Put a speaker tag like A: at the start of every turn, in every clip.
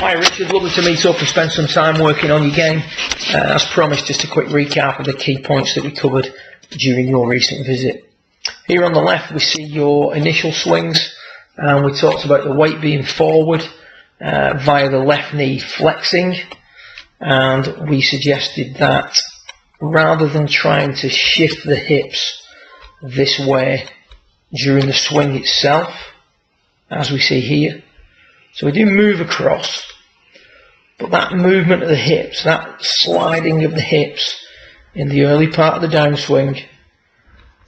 A: Hi Richard, lovely to meet up and spend some time working on your game. As promised, just a quick recap of the key points that we covered during your recent visit. Here on the left we see your initial swings, and we talked about the weight being forward via the left knee flexing, and we suggested that rather than trying to shift the hips this way during the swing itself, as we see here, so we do move across, but that movement of the hips, that sliding of the hips in the early part of the downswing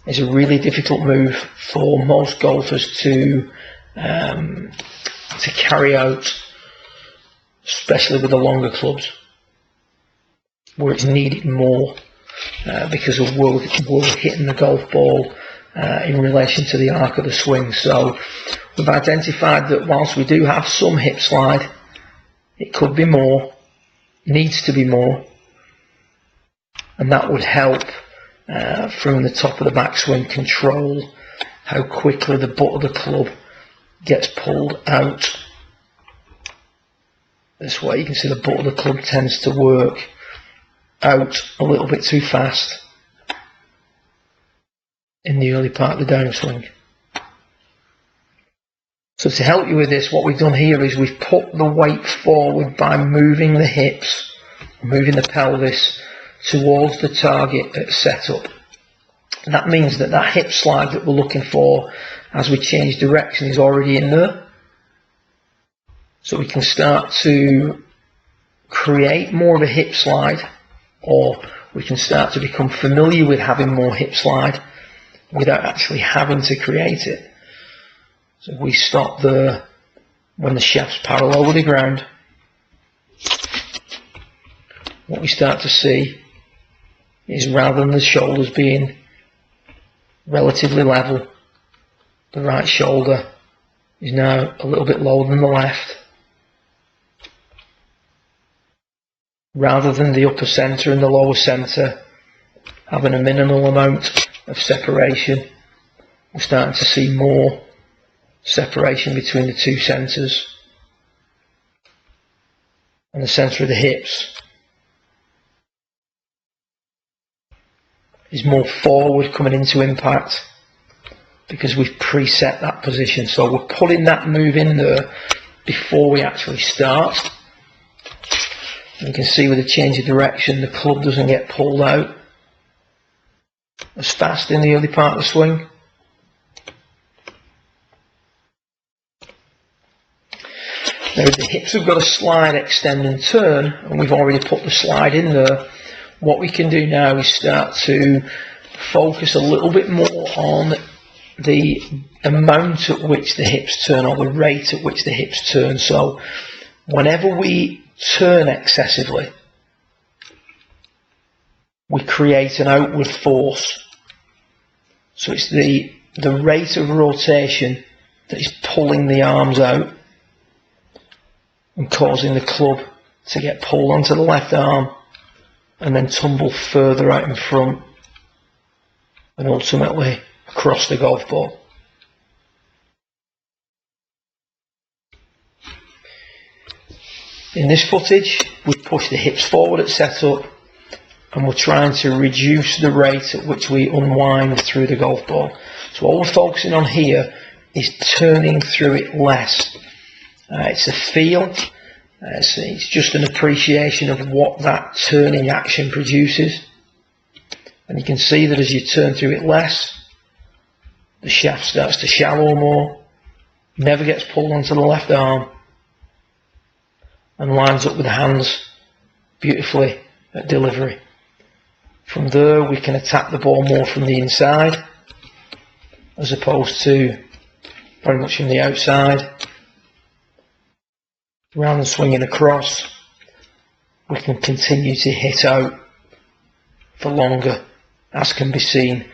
A: is a really difficult move for most golfers to carry out, especially with the longer clubs, where it's needed more because of where we're hitting the golf ball in relation to the arc of the swing. So we've identified that whilst we do have some hip slide, it could be more, needs to be more, and that would help from the top of the backswing control how quickly the butt of the club gets pulled out. This way you can see the butt of the club tends to work out a little bit too fast in the early part of the downswing. So to help you with this, what we've done here is we've put the weight forward by moving the hips, moving the pelvis towards the target at setup. And that means that that hip slide that we're looking for as we change direction is already in there. So we can start to create more of a hip slide, or we can start to become familiar with having more hip slide without actually having to create it. So if we stop there when the shaft's parallel with the ground, what we start to see is, rather than the shoulders being relatively level, the right shoulder is now a little bit lower than the left. Rather than the upper centre and the lower centre having a minimal amount of separation, we're starting to see more separation between the two centres, and the centre of the hips is more forward coming into impact because we've preset that position. So we're putting that move in there before we actually start. And you can see with the change of direction, the club doesn't get pulled out as fast in the early part of the swing. Now the hips have got a slide, extend and turn, and we've already put the slide in there. What we can do now is start to focus a little bit more on the amount at which the hips turn, or the rate at which the hips turn. So whenever we turn excessively, we create an outward force. So it's the rate of rotation that is pulling the arms out and causing the club to get pulled onto the left arm and then tumble further out in front and ultimately across the golf ball. In this footage, we push the hips forward at setup, and we're trying to reduce the rate at which we unwind through the golf ball. So all we're focusing on here is turning through it less. It's a feel, it's just an appreciation of what that turning action produces. And you can see that as you turn through it less, the shaft starts to shallow more, never gets pulled onto the left arm, and lines up with the hands beautifully at delivery. From there we can attack the ball more from the inside as opposed to very much from the outside. Rather than swinging across, we can continue to hit out for longer, as can be seen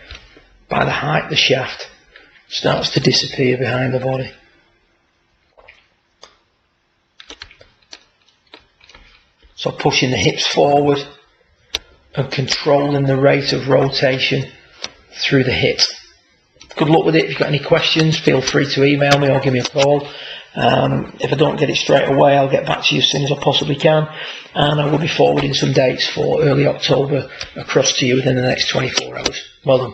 A: by the height the shaft starts to disappear behind the body. So pushing the hips forward and controlling the rate of rotation through the hip. Good luck with it. If you've got any questions, feel free to email me or give me a call. If I don't get it straight away, I'll get back to you as soon as I possibly can, and I will be forwarding some dates for early October across to you within the next 24 hours. Well done.